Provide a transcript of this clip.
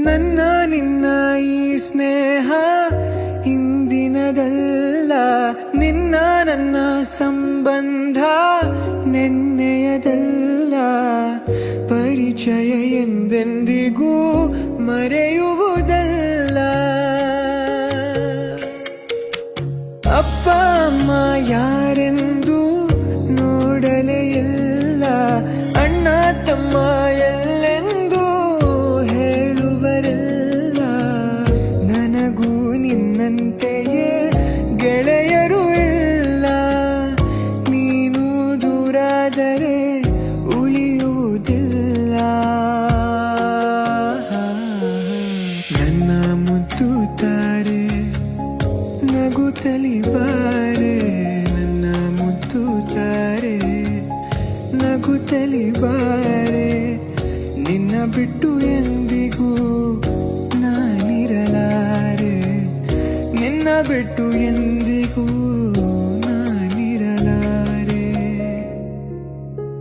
ನನ್ನ ನಿನ್ನ ಈ ಸ್ನೇಹ ಇಂದಿನದಲ್ಲ, ನಿನ್ನ ನನ್ನ ಸಂಬಂಧ ನೆನ್ನೆಯದಲ್ಲ. ಪರಿಚಯ ಎಂದೆಂದಿಗೂ ಮರೆಯುವುದಲ್ಲ. ಅಪ್ಪ ಅಮ್ಮ ಯಾರೆಂದು ನೋಡಲೇ ಇಲ್ಲ, ಅಣ್ಣ ತಮ್ಮ ಎಲ್ಲೆಂದು ಹೇಳುವರೆಲ್ಲ. ನನಗೂ ನಿನ್ನಂತೆಯೇ ಗೆಳೆಯರು ಇಲ್ಲ, ನೀನು ದೂರಾದರೆ ಉಳಿಯುವುದಿಲ್ಲ. ನನ್ನ ಮುದ್ದು ತಾರೆ ನಗುತ್ತಲಿ ಬಾರೆ, ನನ್ನ ಮುದ್ದು ತಾರೆ ನಗುತ್ತಲಿ ಬಾರೆ. ನಿನ್ನ ಬಿಟ್ಟು ಎಂದಿಗೂ ನಾನಿರಲಾರೆ, ನಿನ್ನ ಬಿಟ್ಟು ಎಂದಿಗೂ